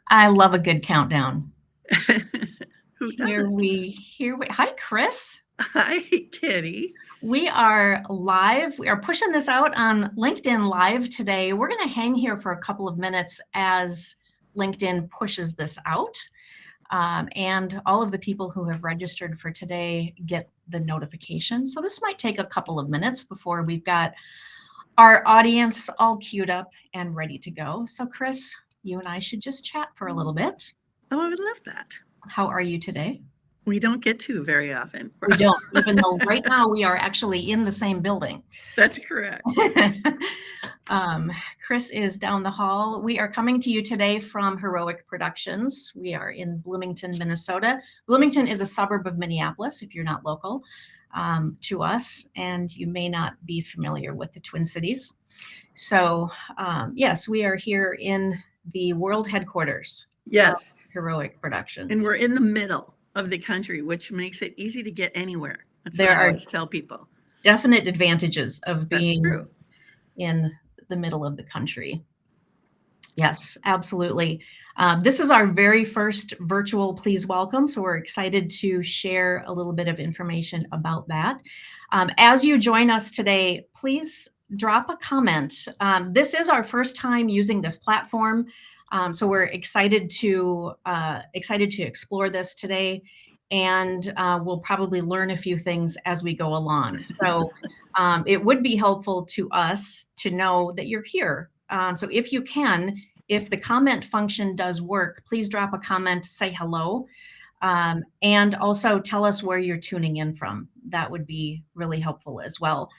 I love a good countdown. Who Here doesn't? we here we Hi, Kris. Hi, Kitty. We are live. We are pushing this out on LinkedIn Live today. We're going to hang here for a couple of minutes as LinkedIn pushes this out. And all of the people who have registered for today get the notification. So this might take a couple of minutes before we've got our audience all queued up and ready to go. So, Kris, you and I should just chat for a little bit. Oh, I would love that. How are you today? We don't get to very often. We don't, even though right now we are actually in the same building. That's correct. Kris is down the hall. We are coming to you today from Heroic Productions. We are in Bloomington, Minnesota. Bloomington is a suburb of Minneapolis, if you're not local to us, and you may not be familiar with the Twin Cities. So, yes, we are here in the world headquarters of Yes. Heroic Productions. And we're in the middle of the country, which makes it easy to get anywhere. That's There what I are always tell people. definite advantages of That's being true. in the middle of the country. Yes, absolutely. This is our very first virtual Please Welcome, so we're excited to share a little bit of information about that. As you join us today, please drop a comment. This is our first time using this platform, so we're excited to explore this today, and we'll probably learn a few things as we go along. So it would be helpful to us to know that you're here. So if you can, if the comment function does work, please drop a comment, say hello, and also tell us where you're tuning in from. That would be really helpful as well.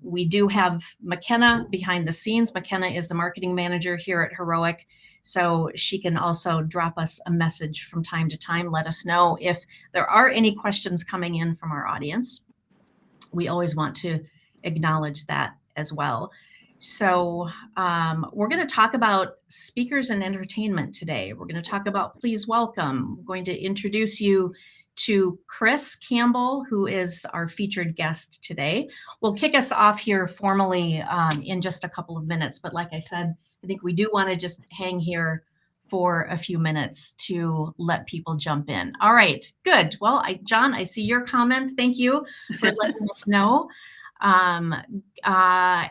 We do have McKenna behind the scenes. McKenna is the marketing manager here at Heroic, so she can also drop us a message from time to time. Let us know if there are any questions coming in from our audience. We always want to acknowledge that as well. So we're going to talk about speakers and entertainment today. We're going to talk about Please Welcome. I'm going to introduce you to Kris Campbell, who is our featured guest today. We'll kick us off here formally in just a couple of minutes. But like I said, I think we do want to just hang here for a few minutes to let people jump in. All right, good. Well, John, I see your comment. Thank you for letting us know.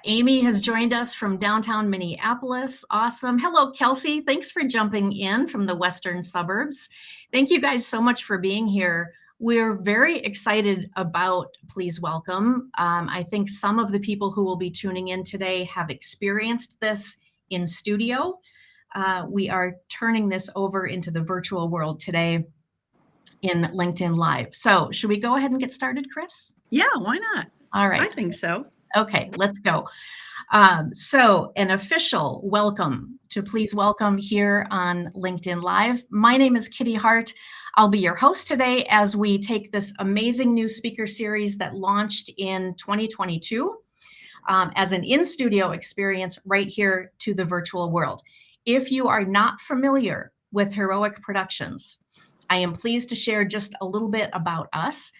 Amy has joined us from downtown Minneapolis. Awesome. Hello, Kelsey. Thanks for jumping in from the western suburbs. Thank you guys so much for being here. We're very excited about Please Welcome. I think some of the people who will be tuning in today have experienced this in studio. We are turning this over into the virtual world today in LinkedIn Live. So should we go ahead and get started, Kris? Yeah, why not? All right. I think so. Okay, let's go. So an official welcome to Please Welcome here on LinkedIn Live. My name is Kitty Hart. I'll be your host today as we take this amazing new speaker series that launched in 2022 as an in-studio experience right here to the virtual world. If you are not familiar with Heroic Productions, I am pleased to share just a little bit about us.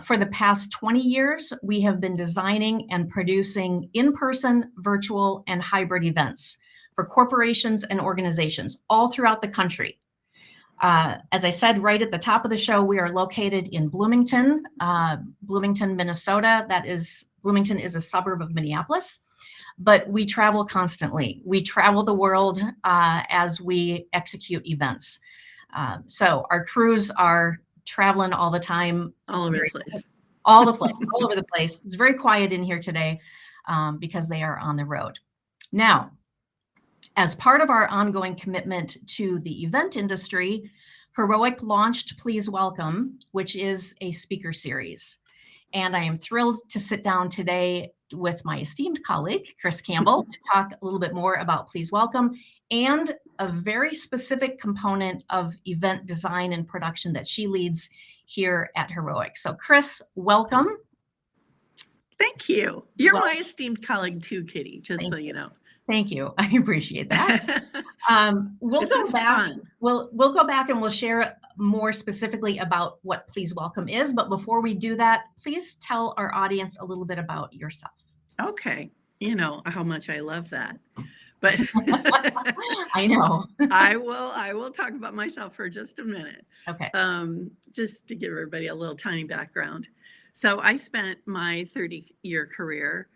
For the past 20 years, we have been designing and producing in-person, virtual, and hybrid events for corporations and organizations all throughout the country. As I said right at the top of the show, we are located in Bloomington, Minnesota. Bloomington is a suburb of Minneapolis, but we travel constantly. We travel the world as we execute events. So our crews are traveling all the time. All over the place. All over the place. It's very quiet in here today because they are on the road. Now, as part of our ongoing commitment to the event industry, Heroic launched Please Welcome, which is a speaker series. And I am thrilled to sit down today with my esteemed colleague, Kris Campbell, to talk a little bit more about Please Welcome and a very specific component of event design and production that she leads here at Heroic. So Kris, welcome. Thank you. You're my esteemed colleague too, Kitty, just so you know. Thank you. I appreciate that. We'll go back and we'll share more specifically about what Please Welcome is. But before we do that, please tell our audience a little bit about yourself. Okay. You know how much I love that. but I know. I will talk about myself for just a minute. Okay. Just to give everybody a little tiny background. So I spent my 30-year career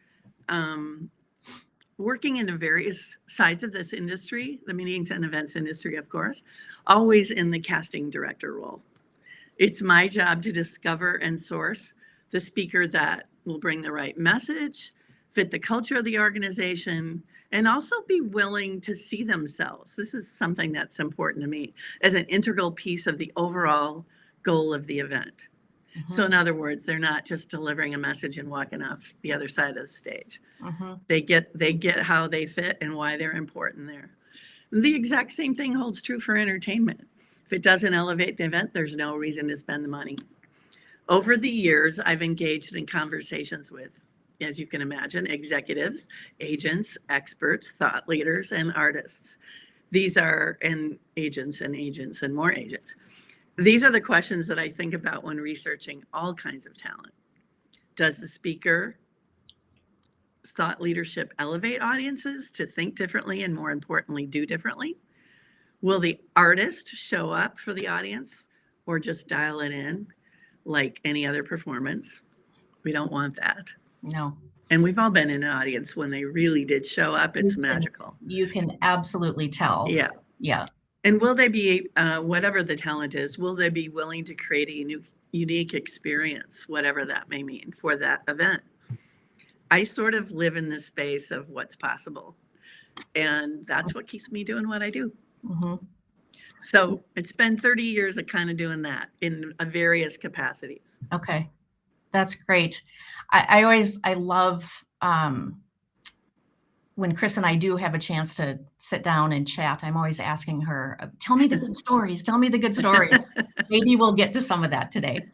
working in the various sides of this industry, the meetings and events industry, of course, always in the casting director role. It's my job to discover and source the speaker that will bring the right message, fit the culture of the organization, and also be willing to see themselves. This is something that's important to me as an integral piece of the overall goal of the event. So in other words, they're not just delivering a message and walking off the other side of the stage. They get how they fit and why they're important there. The exact same thing holds true for entertainment. If it doesn't elevate the event, there's no reason to spend the money. Over the years, I've engaged in conversations with, as you can imagine, executives, agents, experts, thought leaders, and artists. And agents and more agents. These are the questions that I think about when researching all kinds of talent. Does the speaker's thought leadership elevate audiences to think differently and, more importantly, do differently? Will the artist show up for the audience or just dial it in like any other performance? We don't want that. No. And we've all been in an audience when they really did show up. It's magical. You can absolutely tell. Yeah. Yeah. And will they be, whatever the talent is, will they be willing to create a unique experience, whatever that may mean for that event? I sort of live in the space of what's possible. And that's what keeps me doing what I do. So it's been 30 years of kind of doing that in various capacities. Okay. That's great. I love when Kris and I do have a chance to sit down and chat, I'm always asking her, tell me the good stories, tell me the good stories. Maybe we'll get to some of that today.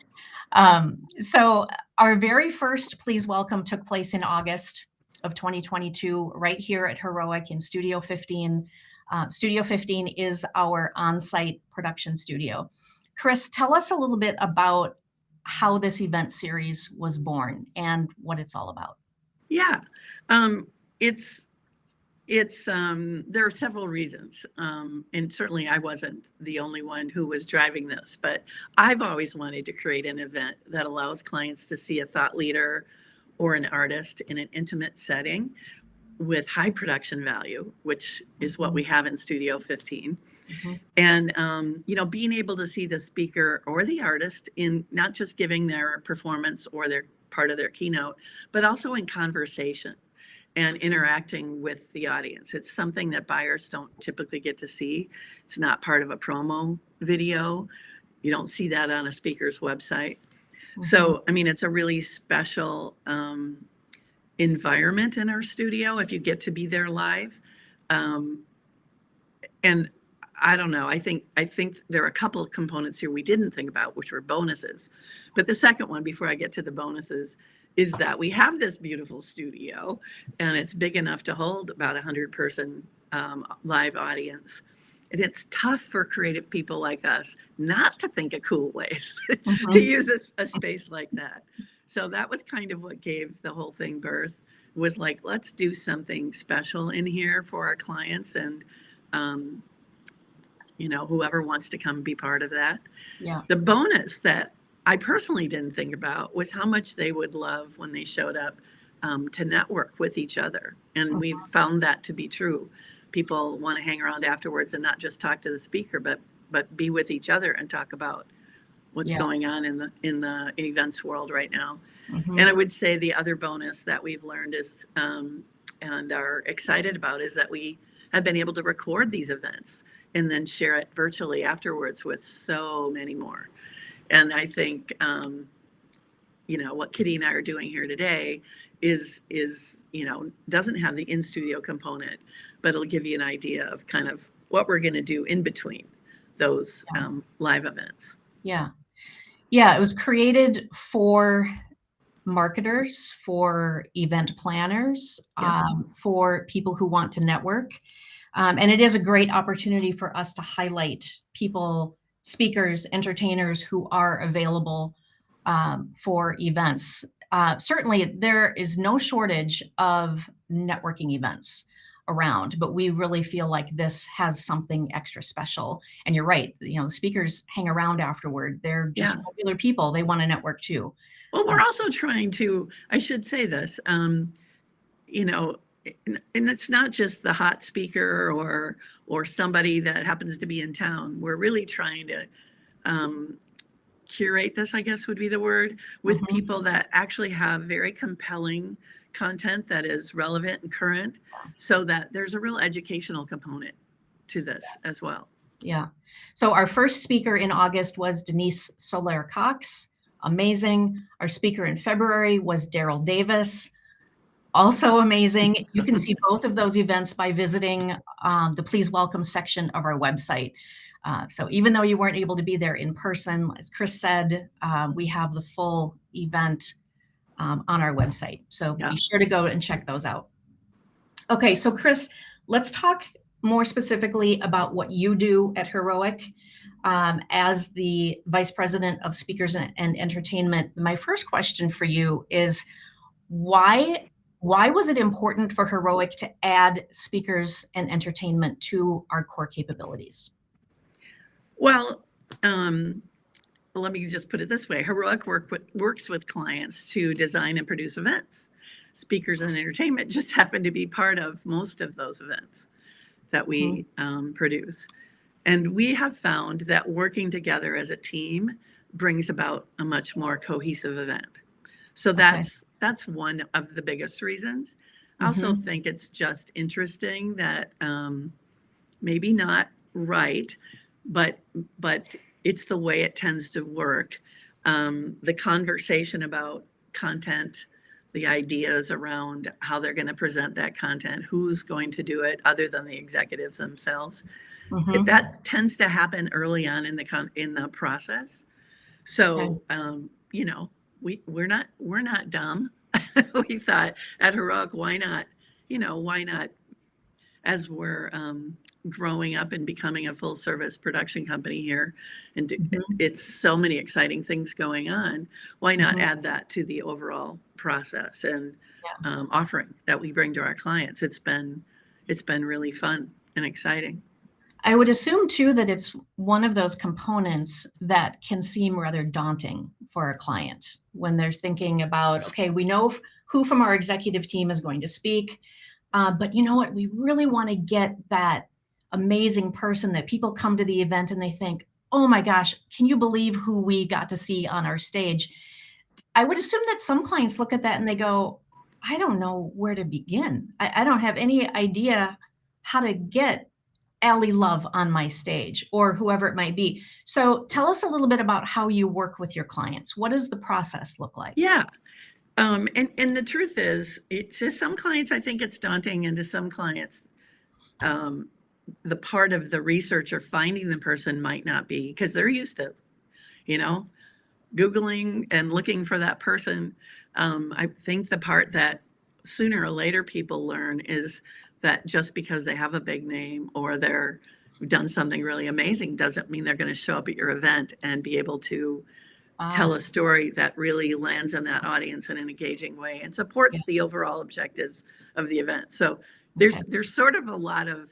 So our very first Please Welcome took place in August of 2022, right here at Heroic in Studio 15. Studio 15 is our on-site production studio. Kris, tell us a little bit about how this event series was born and what it's all about. Yeah, there are several reasons. And certainly I wasn't the only one who was driving this, but I've always wanted to create an event that allows clients to see a thought leader or an artist in an intimate setting with high production value, which is what we have in Studio 15. And, being able to see the speaker or the artist in not just giving their performance or their part of their keynote, but also in conversation and interacting with the audience. It's something that buyers don't typically get to see. It's not part of a promo video. You don't see that on a speaker's website. So, it's a really special environment in our studio if you get to be there live. And I don't know, I think there are a couple of components here we didn't think about, which were bonuses. But the second one, before I get to the bonuses, is that we have this beautiful studio and it's big enough to hold about 100-person live audience. And it's tough for creative people like us not to think of cool ways to use a space like that. So that was kind of what gave the whole thing birth, was like, let's do something special in here for our clients and, whoever wants to come be part of that. Yeah. The bonus that I personally didn't think about was how much they would love when they showed up to network with each other. And we've found that to be true. People want to hang around afterwards and not just talk to the speaker, but be with each other and talk about what's going on in the events world right now. And I would say the other bonus that we've learned is and are excited about is that we have been able to record these events and then share it virtually afterwards with so many more. And I think what Kitty and I are doing here today is doesn't have the in-studio component, but it'll give you an idea of kind of what we're going to do in between those live events. Yeah. It was created for marketers, for event planners, for people who want to network. And it is a great opportunity for us to highlight people, speakers, entertainers who are available for events. Certainly, there is no shortage of networking events around, but we really feel like this has something extra special. And you're right, you know, the speakers hang around afterward. They're just Yeah. regular people. They want to network too. Well, Uh, we're also trying to, I should say this, you know, and it's not just the hot speaker or somebody that happens to be in town. We're really trying to curate this, I guess would be the word, with mhm. people that actually have very compelling content that is relevant and current, so that there's a real educational component to this as well. Yeah. So our first speaker in August was Denise Soler Cox. Amazing. Our speaker in February was Daryl Davis. Also amazing. You can see both of those events by visiting the Please Welcome section of our website. So even though you weren't able to be there in person, as Kris said, we have the full event on our website. So Yeah. be sure to go and check those out. Okay, so Kris, let's talk more specifically about what you do at Heroic as the Vice President of Speakers and Entertainment. My first question for you is why was it important for Heroic to add speakers and entertainment to our core capabilities? Well, let me just put it this way. Heroic works with clients to design and produce events. Speakers and entertainment just happen to be part of most of those events that we produce. And we have found that working together as a team brings about a much more cohesive event. So Okay. that's one of the biggest reasons. I also think it's just interesting that maybe not right, but it's the way it tends to work. The conversation about content, the ideas around how they're going to present that content, who's going to do it other than the executives themselves. That tends to happen early on in the process. Okay. So you know, we're not dumb. We thought at Heroic, why not? You know, why not? As we're growing up and becoming a full service production company here, and it's so many exciting things going on. Why not add that to the overall process and Yeah. offering that we bring to our clients? It's been really fun and exciting. I would assume too that it's one of those components that can seem rather daunting for a client when they're thinking about, okay, we know who from our executive team is going to speak, but you know what? We really want to get that amazing person that people come to the event and they think, oh my gosh, can you believe who we got to see on our stage? I would assume that some clients look at that and they go, I don't know where to begin. I don't have any idea how to get Ally Love on my stage or whoever it might be. So tell us a little bit about how you work with your clients. What does the process look like? Yeah. And the truth is, to some clients, I think it's daunting, and to some clients, the part of the research or finding the person might not be, because they're used to, you know, Googling and looking for that person. I think the part that sooner or later people learn is that just because they have a big name or they're done something really amazing doesn't mean they're going to show up at your event and be able to tell Ah, a story that really lands in that audience in an engaging way and yeah, supports the overall objectives of the event. So okay. there's sort of a lot of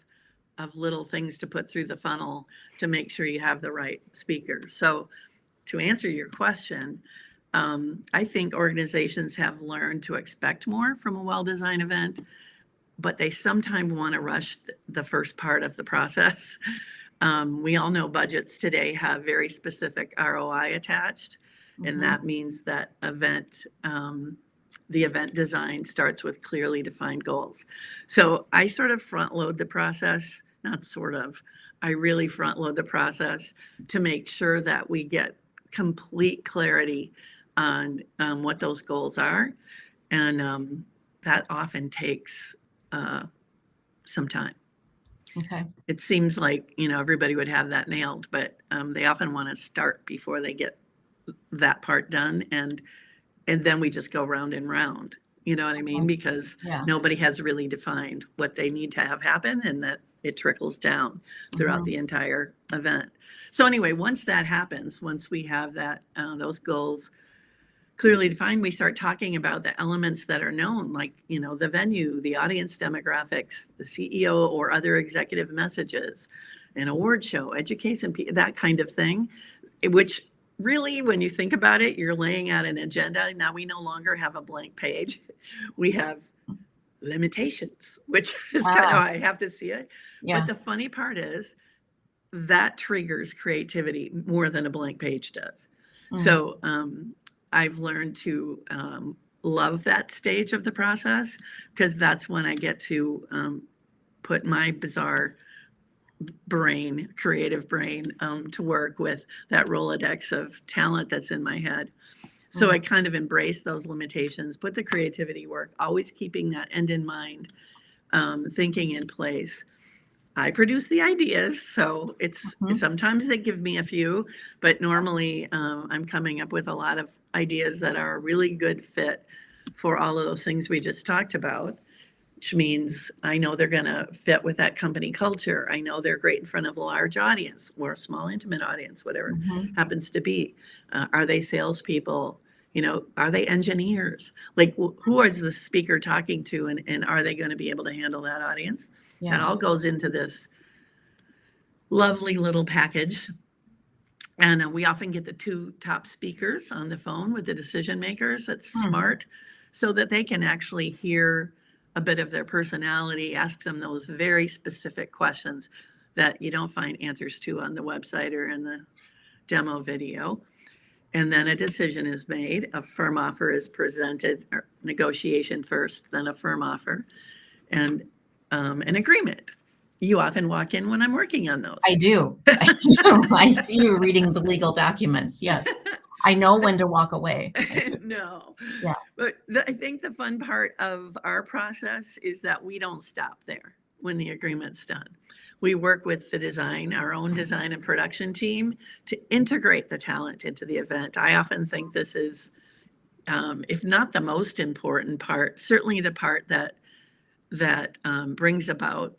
little things to put through the funnel to make sure you have the right speaker. So to answer your question, I think organizations have learned to expect more from a well-designed event, but they sometimes want to rush the first part of the process. We all know budgets today have very specific ROI attached, and that means that the event design starts with clearly defined goals. So I sort of front load the process, not sort of, I really front load the process to make sure that we get complete clarity on what those goals are. And that often takes some time. Okay. It seems like, you know, everybody would have that nailed, but they often want to start before they get that part done. And then we just go round and round, you know what I mean? Okay. Because Yeah. nobody has really defined what they need to have happen, and that it trickles down throughout the entire event. So anyway, once that happens, once we have that, those goals clearly defined, we start talking about the elements that are known, like, the venue, the audience demographics, the CEO or other executive messages, an award show, education, that kind of thing, which really, when you think about it, you're laying out an agenda. Now we no longer have a blank page. We have limitations, which is kind of how I have to see it. Yeah. But the funny part is that triggers creativity more than a blank page does. So I've learned to love that stage of the process, because that's when I get to put my bizarre brain, creative brain, to work with that Rolodex of talent that's in my head. So I kind of embrace those limitations, put the creativity work, always keeping that end in mind, thinking in place. I produce the ideas, so it's sometimes they give me a few, but normally I'm coming up with a lot of ideas that are a really good fit for all of those things we just talked about, which means I know they're going to fit with that company culture. I know they're great in front of a large audience or a small, intimate audience, whatever it happens to be. Are they salespeople? Are they engineers? Like, who is the speaker talking to, and are they going to be able to handle that audience? Yeah. That all goes into this lovely little package. And we often get the two top speakers on the phone with the decision makers. That's smart, so that they can actually hear a bit of their personality, ask them those very specific questions that you don't find answers to on the website or in the demo video. And then a decision is made, a firm offer is presented, or negotiation first, then a firm offer, and an agreement. You often walk in when I'm working on those. I do. I see you reading the legal documents. Yes. I know when to walk away. No. Yeah. But I think the fun part of our process is that we don't stop there when the agreement's done. We work with our own design and production team, to integrate the talent into the event. I often think this is, if not the most important part, certainly the part that brings about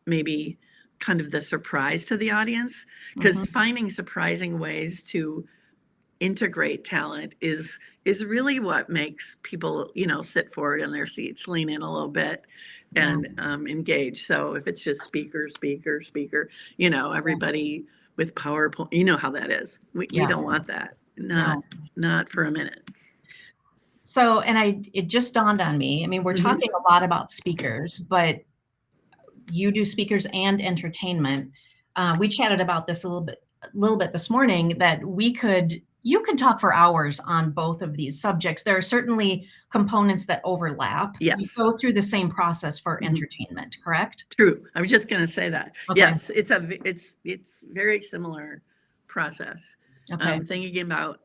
maybe kind of the surprise to the audience, because finding surprising ways to integrate talent is really what makes people, sit forward in their seats, lean in a little bit, and engage. So if it's just speaker, everybody with PowerPoint, you know how that is. We don't want that. Not for a minute. So, and it just dawned on me. I mean, we're talking a lot about speakers, but you do speakers and entertainment. We chatted about this a little bit this morning, that you could talk for hours on both of these subjects. There are certainly components that overlap. Yes. You go through the same process for entertainment, correct? True. I was just going to say that. Okay. Yes, it's very similar process. Okay. Thinking about,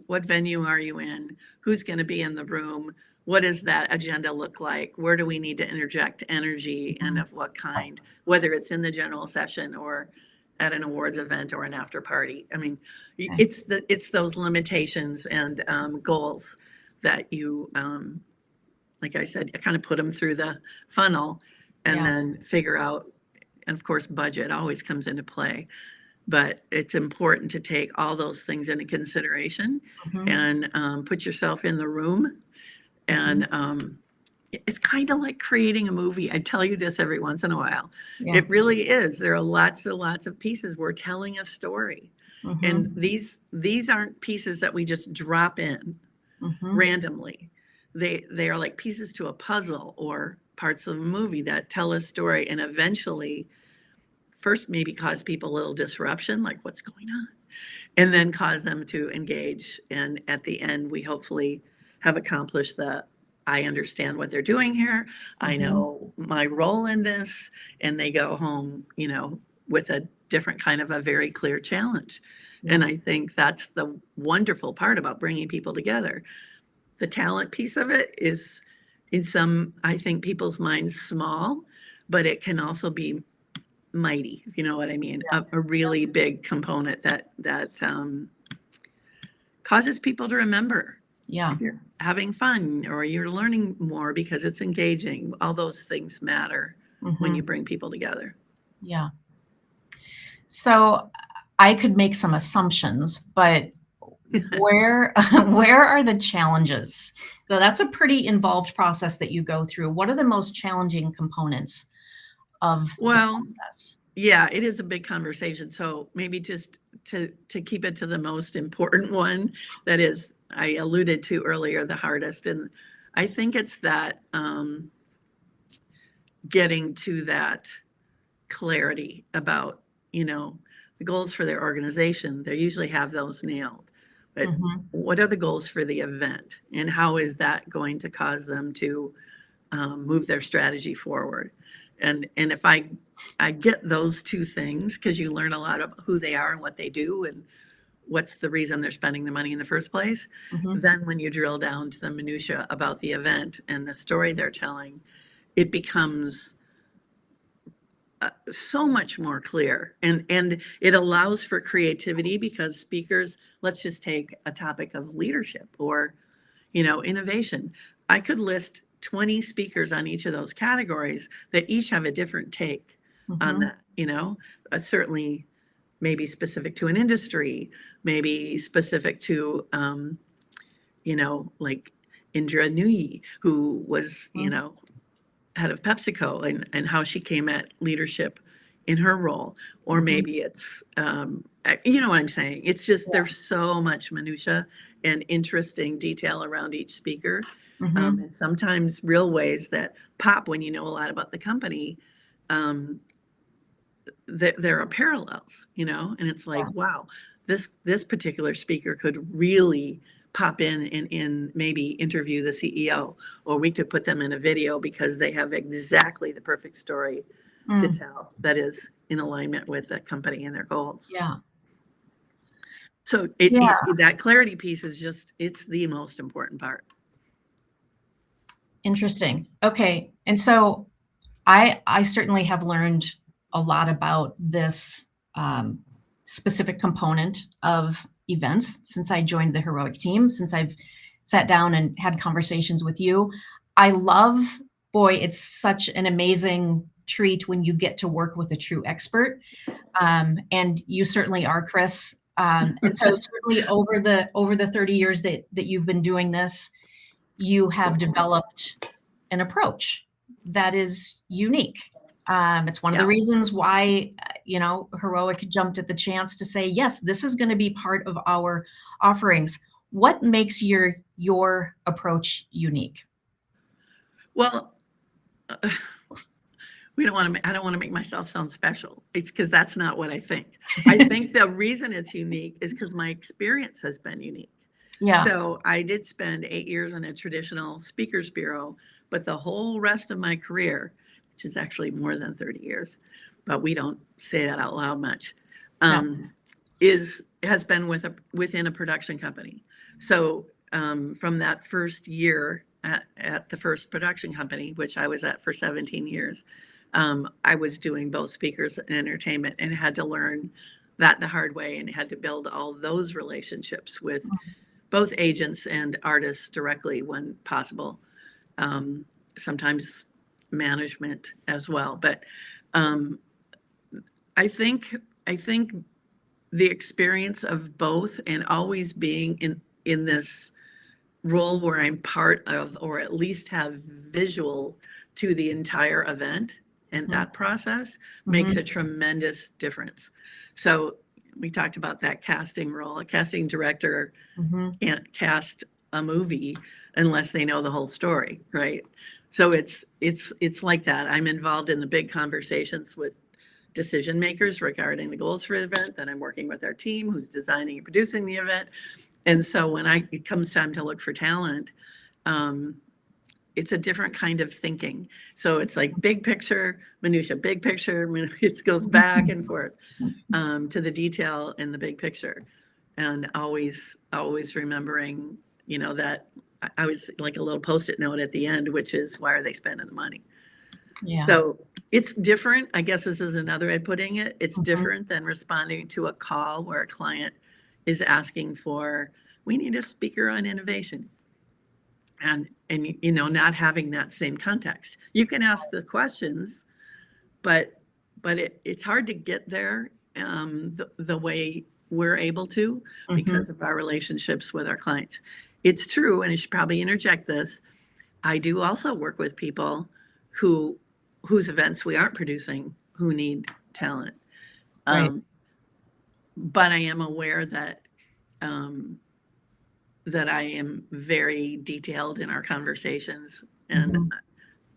what venue are you in? Who's going to be in the room? What does that agenda look like? Where do we need to interject energy, and of what kind? Whether it's in the general session or at an awards event or an after party. I mean, it's those limitations and goals that you, like I said, you kind of put them through the funnel, and then figure out. And of course, budget always comes into play. But it's important to take all those things into consideration and put yourself in the room. And it's kind of like creating a movie. I tell you this every once in a while. Yeah. It really is. There are lots of pieces. We're telling a story. And these aren't pieces that we just drop in randomly. They are like pieces to a puzzle, or parts of a movie that tell a story, and eventually first maybe cause people a little disruption, like what's going on, and then cause them to engage. And at the end, we hopefully have accomplished that. I understand what they're doing here. I know my role in this, and they go home, with a different kind of a very clear challenge. And I think that's the wonderful part about bringing people together. The talent piece of it is, in some, I think, people's minds, small, but it can also be mighty, if you know what I mean. A really big component that causes people to remember. Yeah. If you're having fun, or you're learning more because it's engaging. All those things matter when you bring people together. Yeah. So I could make some assumptions, but Where where are the challenges? So that's a pretty involved process that you go through. What are the most challenging components of the Well, process? yeah, it is a big conversation. So maybe just to keep it to the most important one, that is, I alluded to earlier, the hardest, and I think it's that getting to that clarity about, the goals for their organization. They usually have those nailed, but Mhm, what are the goals for the event, and how is that going to cause them to move their strategy forward? And if I get those two things, because you learn a lot about who they are and what they do and what's the reason they're spending the money in the first place, mhm. then when you drill down to the minutia about the event and the story they're telling, it becomes so much more clear, and it allows for creativity, because speakers, let's just take a topic of leadership or innovation. I could list 20 speakers on each of those categories that each have a different take on Mhm. that, certainly maybe specific to an industry, maybe specific to like Indra Nooyi, who was Mhm. head of PepsiCo, and how she came at leadership in her role. Or Mhm. maybe it's, you know what I'm saying? It's just, Yeah. there's so much minutia and interesting detail around each speaker. Mhm. And sometimes real ways that pop when you know a lot about the company. Um, there are parallels, and it's like, Yeah. wow, this particular speaker could really pop in and maybe interview the CEO, or we could put them in a video because they have exactly the perfect story to Mm. tell that is in alignment with the company and their goals. Yeah. So Yeah. that clarity piece is just, it's the most important part. Interesting. Okay. And so I certainly have learned a lot about this um, specific component of events since I joined the heroic team, since I've sat down and had conversations with you. I love, boy, it's such an amazing treat when you get to work with a true expert. And you certainly are, Kris. And so certainly over the 30 years that you've been doing this, you have developed an approach that is unique. It's one of the Yeah. reasons why, Heroic jumped at the chance to say, yes, this is going to be part of our offerings. What makes your approach unique? Well, I don't want to make myself sound special. It's because that's not what I think. I think the reason it's unique is because my experience has been unique. Yeah. So I did spend 8 years in a traditional speakers bureau, but the whole rest of my career, which is actually more than 30 years, but we don't say that out loud much, No. has been within a production company. So from that first year at the first production company, which I was at for 17 years, I was doing both speakers and entertainment, and had to learn that the hard way, and had to build all those relationships with both agents and artists directly when possible. Sometimes management as well. But um, I think the experience of both, and always being in this role where I'm part of, or at least have visual to the entire event and Mhm. that process, makes a Mhm. tremendous difference. So we talked about that casting role. A casting director Mhm. can't cast a movie unless they know the whole story, right? So it's like that. I'm involved in the big conversations with decision makers regarding the goals for the event. Then I'm working with our team who's designing and producing the event. And so when it comes time to look for talent, um, it's a different kind of thinking. So it's like big picture, minutia, big picture. It goes back and forth to the detail in the big picture, and always remembering, that I was like a little post-it note at the end, which is, why are they spending the money? Yeah. So it's different. I guess this is another way of putting it. It's Mhm. different than responding to a call where a client is asking for, we need a speaker on innovation. And not having that same context. You can ask the questions, but it's hard to get there the way we're able to Mhm. because of our relationships with our clients. It's true, and I should probably interject this. I do also work with people whose events we aren't producing who need talent. Right. But I am aware that um, that I am very detailed in our conversations, and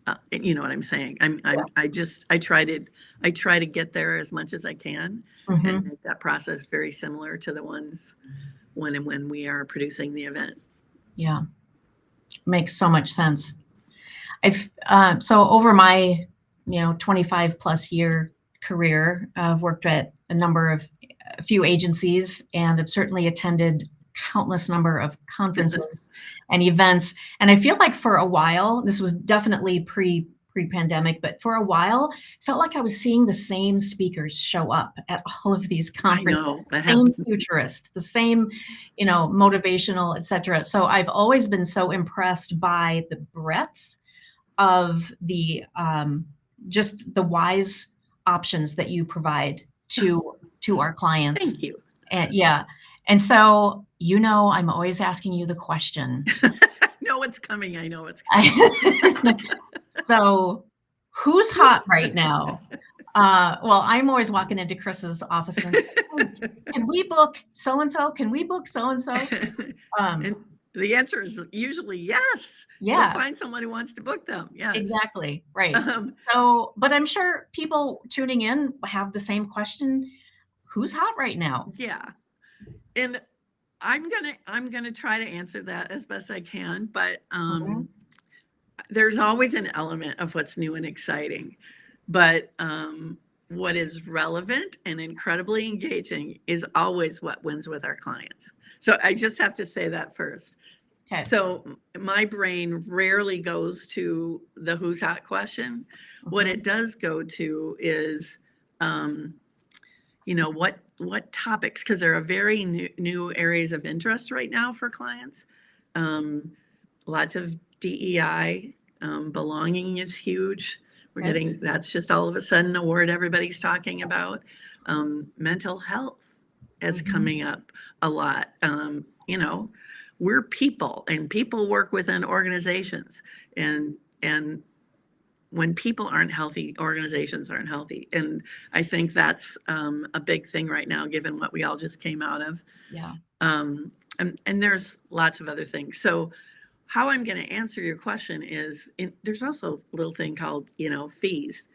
Mhm. you know what I'm saying. Yeah. I try to get there as much as I can, and Mhm. make that process very similar to the ones when we are producing the event. Yeah. Makes so much sense. So over my, 25 plus year career, I've worked at a few agencies, and have certainly attended countless number of conferences and events. And I feel like for a while, this was definitely pre-pandemic, but for a while, felt like I was seeing the same speakers show up at all of these I conferences, know that same happens. futurist, the same, motivational, et cetera. So I've always been so impressed by the breadth of the just the wise options that you provide to our clients. Thank you. And yeah. And so, I'm always asking you the question. I know what's coming. I know what's coming. So, who's hot right now? Well, I'm always walking into Chris's office and saying, "Hey, can we book so and so? Can we book so and so?" And the answer is usually yes. We'll Yeah, find someone who wants to book them. Yes. exactly. Right. Um, So, but I'm sure people tuning in have the same question. Who's hot right now? yeah. And I'm gonna try to answer that as best I can, but Mhm. there's always an element of what's new and exciting. But what is relevant and incredibly engaging is always what wins with our clients. So I just have to say that first. Okay. So my brain rarely goes to the who's hot question. What Mhm. it does go to is, um, what topics, because there are very new areas of interest right now for clients. Um, Lots of DEI, belonging is huge. We're Okay. getting, that's just all of a sudden a word everybody's talking about. Mental health is Mhm. coming up a lot. We're people, and people work within organizations, and when people aren't healthy, organizations aren't healthy. And I think that's a big thing right now, given what we all just came out of. Yeah. And there's lots of other things. So how I'm going to answer your question is there's also a little thing called, fees,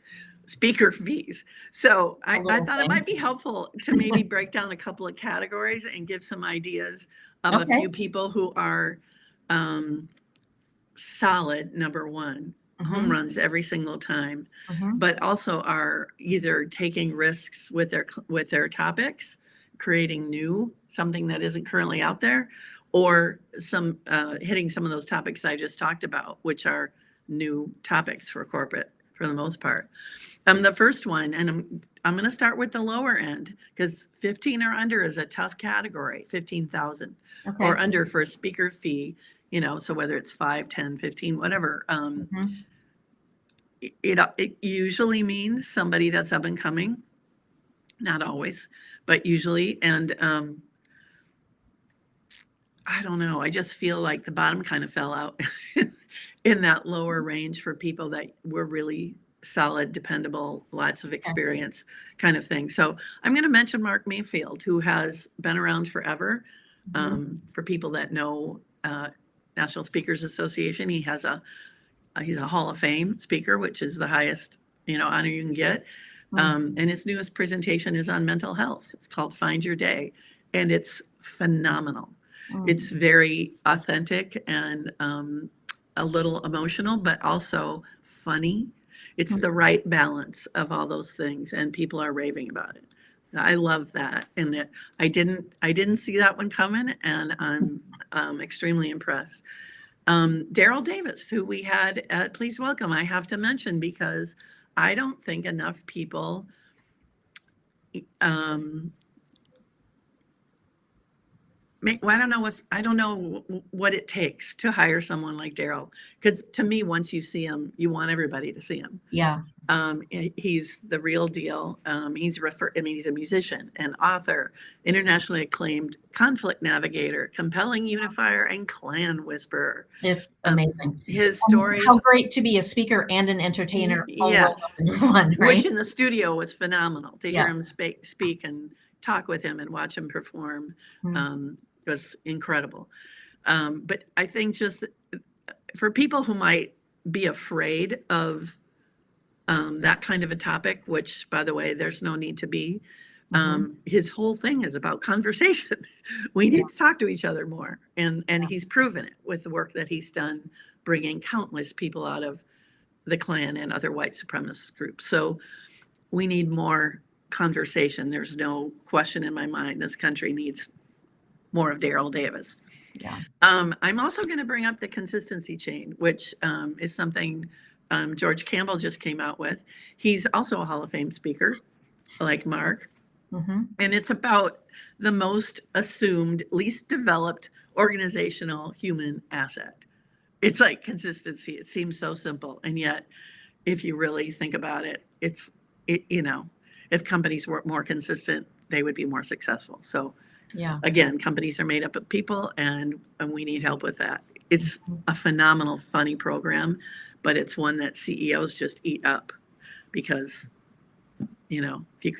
speaker fees. So A I little thought it thing. might be helpful to maybe break down a couple of categories and give some ideas of a Okay. few people who are um, solid, number one, home Mhm. runs every single time, Mhm. but also are either taking risks with their topics, creating something that isn't currently out there, or some hitting some of those topics I just talked about, which are new topics for corporate for the most part. The first one, and I'm going to start with the lower end, because 15 or under is a tough category, 15,000 or Okay. under for a speaker fee. So whether it's 5, 10, 15, whatever, Mhm. it usually means somebody that's up and coming. Not always, but usually. And I don't know. I just feel like the bottom kind of fell out in that lower range for people that were really solid, dependable, lots of Okay. experience kind of thing. So I'm going to mention Mark Mayfield, who has been around forever. Mhm. For people that know National Speakers Association, he's a Hall of Fame speaker, which is the highest honor you can get. Mm. And his newest presentation is on mental health. It's called Find Your Day, and it's phenomenal. Mm. It's very authentic and a little emotional, but also funny. It's Mm. the right balance of all those things, and people are raving about it. I love that, and I didn't see that one coming, and I'm extremely impressed. Daryl Davis, who we had at Please Welcome, I have to mention because I don't think enough people um, I don't know what it takes to hire someone like Daryl, because to me, once you see him, you want everybody to see him. Yeah. He's the real deal. He's a musician, an author, internationally acclaimed conflict navigator, compelling unifier, and clan whisperer. It's amazing. His And stories. how great to be a speaker and an entertainer all rolled up Yes, in one, right? which in the studio was phenomenal. To hear Yeah. him speak and talk with him and watch him perform Mm. was incredible. But I think just for people who might be afraid of that kind of a topic, which, by the way, there's no need to be. His whole thing is about conversation. We need to talk to each other more, and he's proven it with the work that he's done, bringing countless people out of the Klan and other white supremacist groups. So we need more conversation. There's no question in my mind this country needs more of Daryl Davis. Yeah. I'm also going to bring up the consistency chain, which is something George Campbell just came out with. He's also a Hall of Fame speaker, like Mark. And it's about the most assumed, least developed organizational human asset. It's like consistency. It seems so simple. And yet, if you really think about it, if companies were more consistent, they would be more successful. So Yeah. again, companies are made up of people, and we need help with that. It's a phenomenal, funny program, but it's one that CEOs just eat up because, if you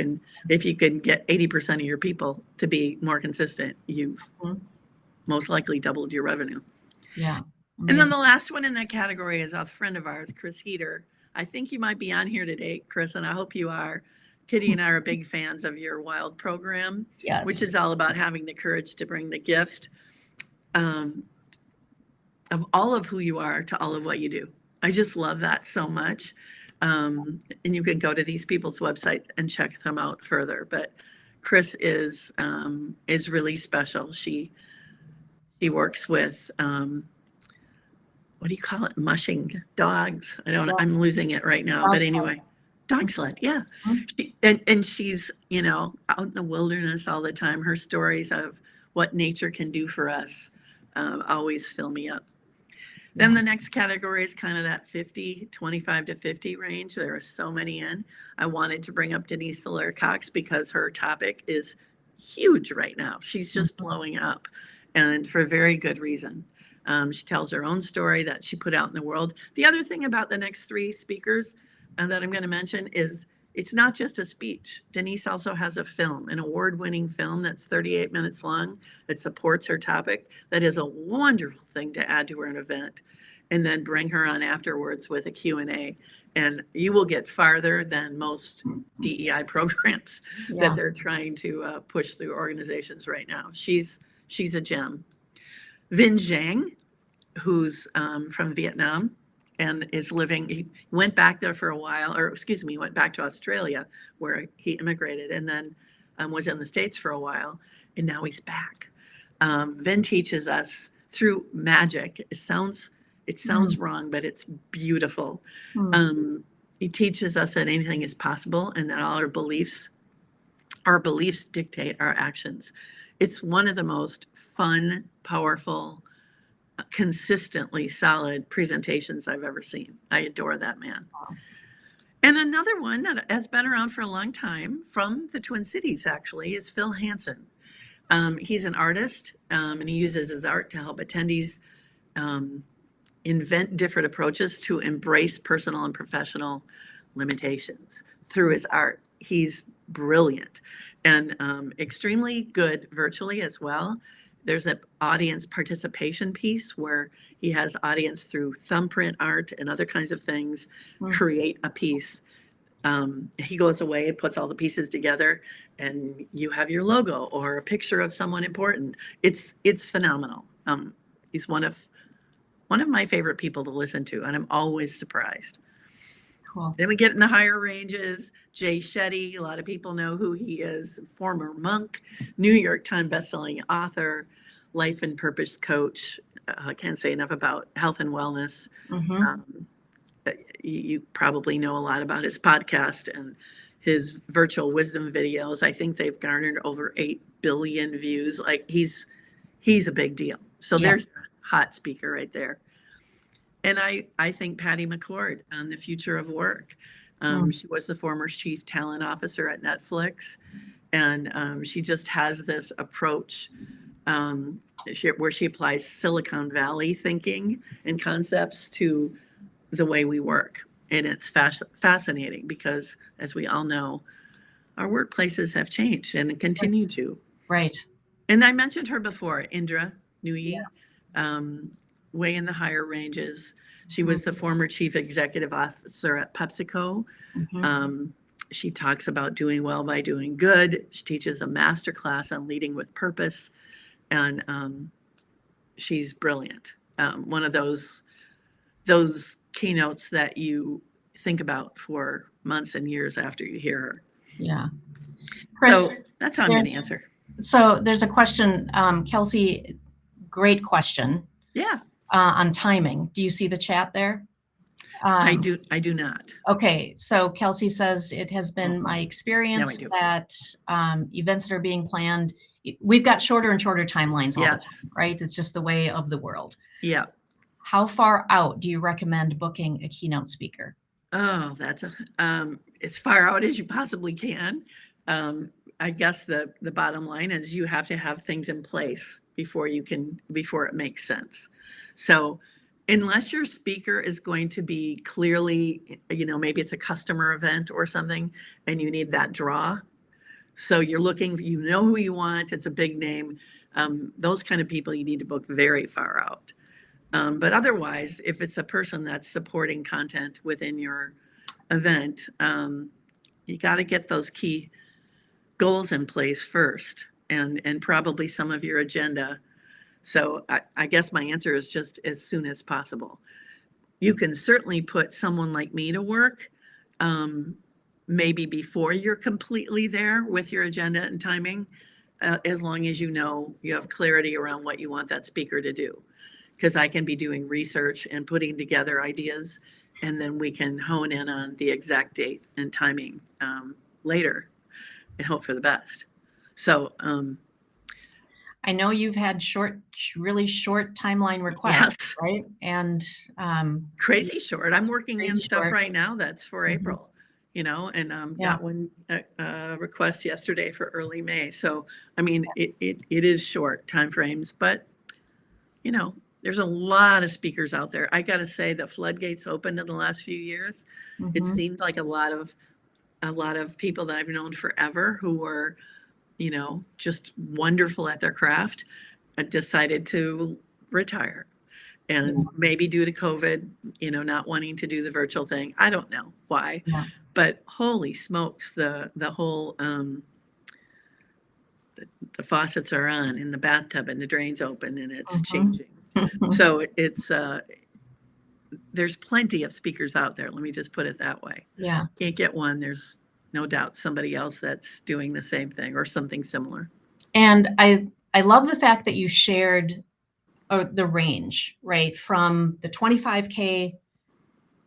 can get 80% of your people to be more consistent, you've most likely doubled your revenue. Yeah. Amazing. And then the last one in that category is a friend of ours, Chris Heater. I think you might be on here today, Chris, and I hope you are. Kitty and I are big fans of your Wild program, Yes. which is all about having the courage to bring the gift of all of who you are to all of what you do. I just love that so much. And you can go to these people's website and check them out further. But Chris is really special. She works with what do you call it? Mushing dogs. I'm losing it right now. But anyway, dog sled. Yeah. And she's, out in the wilderness all the time. Her stories of what nature can do for us always fill me up. Then the next category is kind of that 25 to 50 range. There are so many in. I wanted to bring up Denise Solaire Cox because her topic is huge right now. She's just blowing up, and for very good reason. She tells her own story that she put out in the world. The other thing about the next three speakers that I'm going to mention is it's not just a speech. Denise also has a film, an award-winning film that's 38 minutes long that supports her topic. That is a wonderful thing to add to her event, and then bring her on afterwards with a Q&A. And you will get farther than most DEI programs that they're trying to push through organizations right now. She's a gem. Vinh Giang, who's from Vietnam, and he went back there for a while, went back to Australia where he immigrated, and then was in the States for a while, and now he's back. Vinh teaches us through magic. It sounds wrong, but it's beautiful. He teaches us that anything is possible and that all our beliefs dictate our actions. It's one of the most fun, powerful, consistently solid presentations I've ever seen. I adore that man. Wow. And another one that has been around for a long time from the Twin Cities actually is Phil Hansen. He's an artist, and he uses his art to help attendees invent different approaches to embrace personal and professional limitations through his art. He's brilliant and extremely good virtually as well. There's an audience participation piece where he has audience through thumbprint art and other kinds of things create a piece. He goes away and puts all the pieces together, and you have your logo or a picture of someone important. It's phenomenal. He's one of my favorite people to listen to, and I'm always surprised. Cool. Then we get in the higher ranges. Jay Shetty, a lot of people know who he is. Former monk, New York Times bestselling author, life and purpose coach. I can't say enough about health and wellness. You probably know a lot about his podcast and his virtual wisdom videos. I think they've garnered over 8 billion views. Like he's He's a big deal. So Yeah. there's a hot speaker right there. And I think Patty McCord on the future of work. She was the former chief talent officer at Netflix. And she just has this approach where she applies Silicon Valley thinking and concepts to the way we work. And it's fascinating because, as we all know, our workplaces have changed and continue to. Right. And I mentioned her before, Indra Nooyi, Yeah. way in the higher ranges. She was the former chief executive officer at PepsiCo. She talks about doing well by doing good. She teaches a master class on leading with purpose. And she's brilliant. One of those keynotes that you think about for months and years after you hear her. Yeah. Kris, so that's how I'm going to answer. So there's a question, Kelsey, great question. Yeah. On timing. Do you see the chat there? I do not. Okay, so Kelsey says, it has been my experience that events that are being planned, we've got shorter and shorter timelines all the time, right? It's just the way of the world. Yeah. How far out do you recommend booking a keynote speaker? Oh, that's as far out as you possibly can. I guess the bottom line is you have to have things in place before it makes sense. So unless your speaker is going to be clearly, maybe it's a customer event or something and you need that draw. So you're looking, who you want, it's a big name. Those kind of people you need to book very far out. But otherwise, if it's a person that's supporting content within your event, you got to get those key goals in place first and probably some of your agenda. So I guess my answer is just as soon as possible. You can certainly put someone like me to work, maybe before you're completely there with your agenda and timing, as long as you have clarity around what you want that speaker to do. Because I can be doing research and putting together ideas, and then we can hone in on the exact date and timing later and hope for the best. So I know you've had really short timeline requests, right? And crazy short. I'm working in stuff right now that's for April, and got one request yesterday for early May. So I mean, it is short timeframes, but there's a lot of speakers out there. I got to say, the floodgates opened in the last few years. It seemed like a lot of people that I've known forever who were, just wonderful at their craft, decided to retire. And maybe due to COVID, not wanting to do the virtual thing. I don't know why, but holy smokes, the whole the faucets are on in the bathtub and the drain's open and it's changing. So it's there's plenty of speakers out there. Let me just put it that way. Yeah. Can't get one. There's no doubt somebody else that's doing the same thing or something similar. And I love the fact that you shared the range, right? From the 25K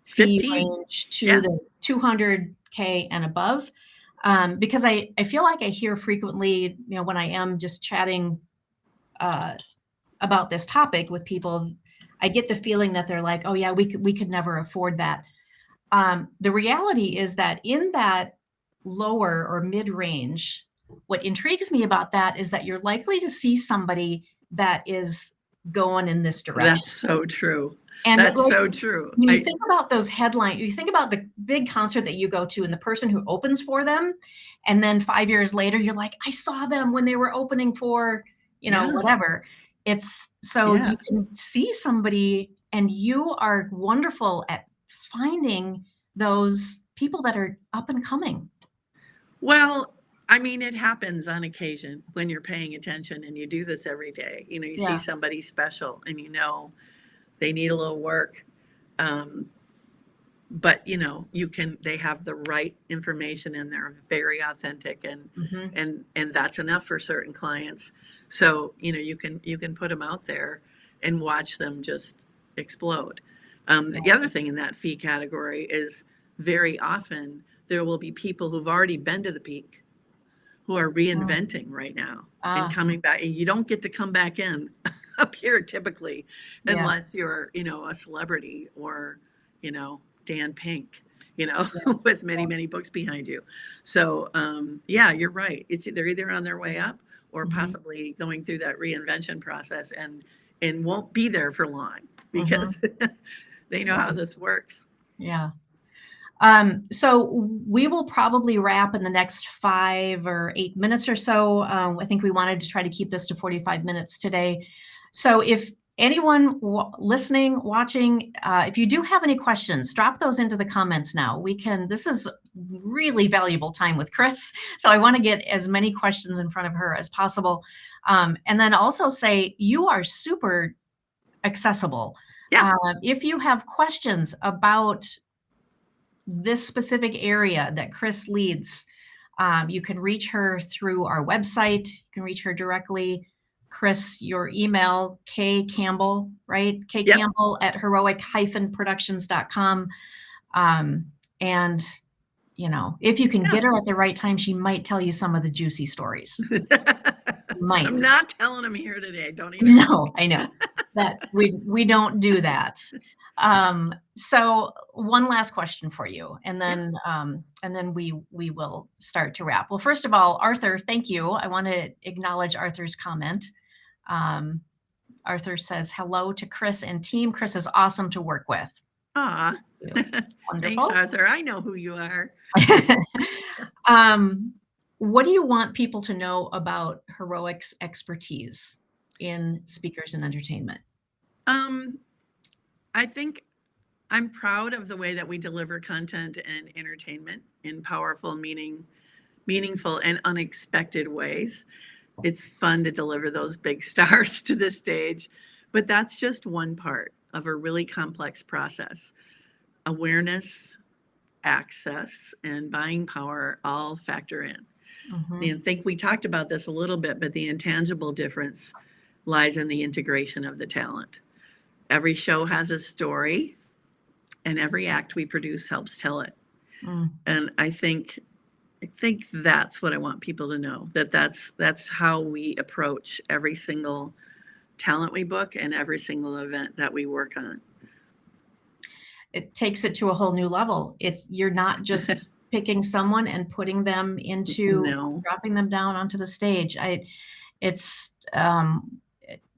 fee range to the 200K and above. Because I feel like I hear frequently, when I am just chatting about this topic with people, I get the feeling that they're like, oh yeah, we could never afford that. The reality is that in that lower or mid-range, what intrigues me about that is that you're likely to see somebody that is going in this direction. That's so true. And that's so true. When you think about those headlines, you think about the big concert that you go to and the person who opens for them, and then 5 years later, you're like, I saw them when they were opening for, whatever. It's so you can see somebody, and you are wonderful at finding those people that are up and coming. Well, I mean, it happens on occasion when you're paying attention and you do this every day. You see somebody special and they need a little work. But they have the right information and they're very authentic and that's enough for certain clients. So, you can put them out there and watch them just explode. The other thing in that fee category is very often there will be people who've already been to the peak, who are reinventing right now and Ah, coming back. And you don't get to come back in up here typically yeah, unless you're, a celebrity or, Dan Pink, yeah. with many, many books behind you. So, yeah, you're right. They're either on their way up or Mhm, possibly going through that reinvention process and won't be there for long mhm. because they know how Right. this works. Yeah. So we will probably wrap in the next 5 or 8 minutes or so. I think we wanted to try to keep this to 45 minutes today. So if anyone listening, watching, if you do have any questions, drop those into the comments now. This is really valuable time with Kris. So I want to get as many questions in front of her as possible. And then also say, you are super accessible. Yeah. If you have questions about this specific area that Kris leads, you can reach her through our website. You can reach her directly. Kris, your email, K Campbell, right? K Yep. Campbell at heroic-productions.com. Um, and, if you can Yeah. get her at the right time, she might tell you some of the juicy stories. I'm Might. not telling them here today. Don't even worry. No, I know that we don't do that. So one last question for you, and Yeah. then we will start to wrap. Well, first of all, Arthur, thank you. I want to acknowledge Arthur's comment. Um, Arthur says hello to Kris and team. Kris is awesome to work with. Aw. Thank you. Thanks, Wonderful. Arthur. I know who you are. um, what do you want people to know about Heroic's expertise in speakers and entertainment? Um, I think I'm proud of the way that we deliver content and entertainment in powerful, meaningful, and unexpected ways. It's fun to deliver those big stars to the stage, but that's just one part of a really complex process. Awareness, access, and buying power all factor in. Mhm. And I think we talked about this a little bit, but the intangible difference lies in the integration of the talent. Every show has a story, and every act we produce helps tell it. Mm. And I think that's what I want people to know, that's how we approach every single talent we book and every single event that we work on. It takes it to a whole new level. You're not just picking someone and putting them into No. dropping them down onto the stage. It's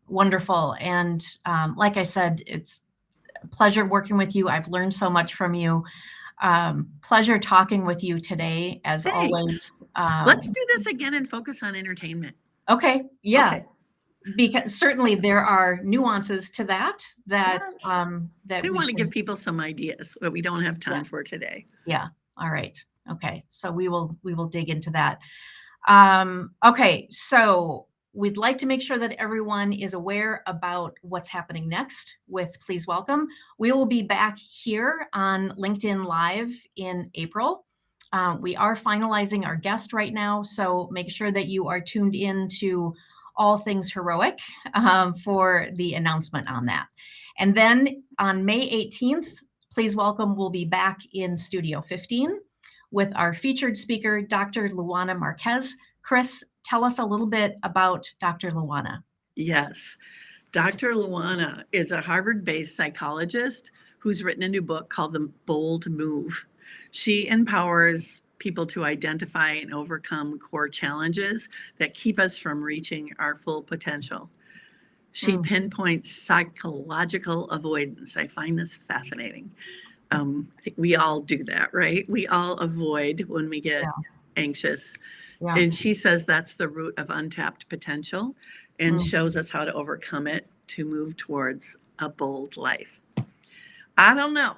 wonderful. And like I said, it's a pleasure working with you. I've learned so much from you. Pleasure talking with you today, as Thanks. always. Let's do this again and focus on entertainment. Okay, yeah, Okay. because certainly there are nuances to that Yes. that I we want to give should. people some ideas, but we don't have Yeah, time for today. yeah. All right. Okay. So we will dig into that. Okay. So we'd like to make sure that everyone is aware about what's happening next with Please Welcome. We will be back here on LinkedIn Live in April. We are finalizing our guest right now, so make sure that you are tuned in to all things heroic for the announcement on that. And then on May 18th, Please Welcome will be back in Studio 15 with our featured speaker, Dr. Luana Marquez. Kris, tell us a little bit about Dr. Luana. Yes. Dr. Luana is a Harvard-based psychologist who's written a new book called The Bold Move. She empowers people to identify and overcome core challenges that keep us from reaching our full potential. She pinpoints psychological avoidance. I find this fascinating. I think we all do that, right? We all avoid when we get Yeah, anxious. yeah. And she says that's the root of untapped potential and Mm. shows us how to overcome it to move towards a bold life. I don't know,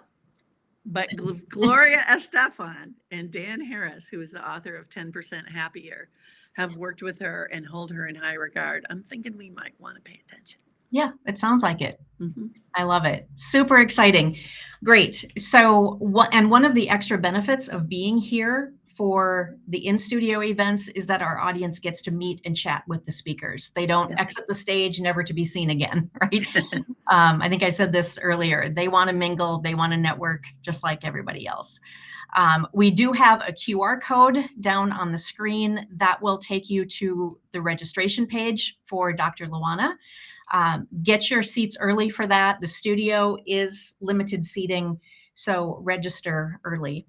but Gloria Estefan and Dan Harris, who is the author of 10% Happier, have worked with her and hold her in high regard. I'm thinking we might want to pay attention. Yeah, it sounds like it. Mm-hmm. I love it. Super exciting. Great. So, one of the extra benefits of being here for the in-studio events is that our audience gets to meet and chat with the speakers. They don't exit the stage, never to be seen again, right? I think I said this earlier. They want to mingle, they want to network just like everybody else. We do have a QR code down on the screen that will take you to the registration page for Dr. Luana. Get your seats early for that. The studio is limited seating, so register early.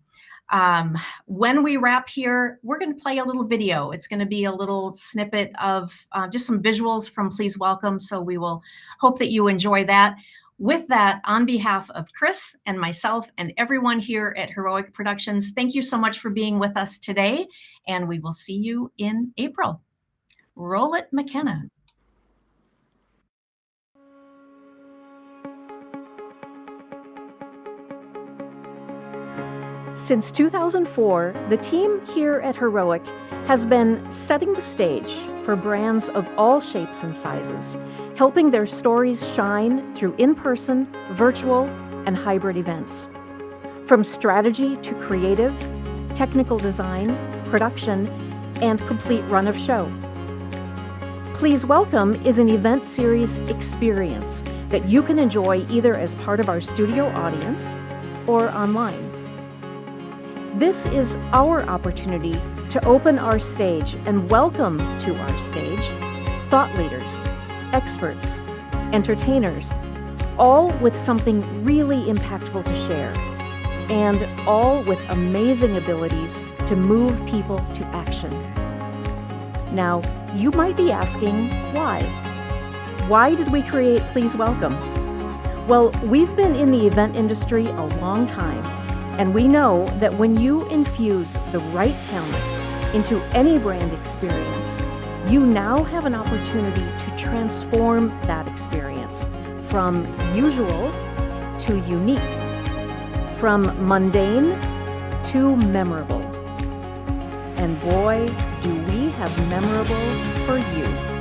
When we wrap here, we're going to play a little video. It's going to be a little snippet of just some visuals from Please Welcome. So we will hope that you enjoy that. With that, on behalf of Kris and myself and everyone here at Heroic Productions, thank you so much for being with us today, and we will see you in April. Roll it, McKenna. Since 2004, the team here at Heroic has been setting the stage for brands of all shapes and sizes, helping their stories shine through in-person, virtual, and hybrid events. From strategy to creative, technical design, production, and complete run of show. Please Welcome is an event series experience that you can enjoy either as part of our studio audience or online. This is our opportunity to open our stage and welcome to our stage thought leaders, experts, entertainers, all with something really impactful to share, and all with amazing abilities to move people to action. Now, you might be asking, why? Why did we create Please Welcome? Well, we've been in the event industry a long time, and we know that when you infuse the right talent into any brand experience, you now have an opportunity to transform that experience from usual to unique, from mundane to memorable. And boy, do we have memorable for you.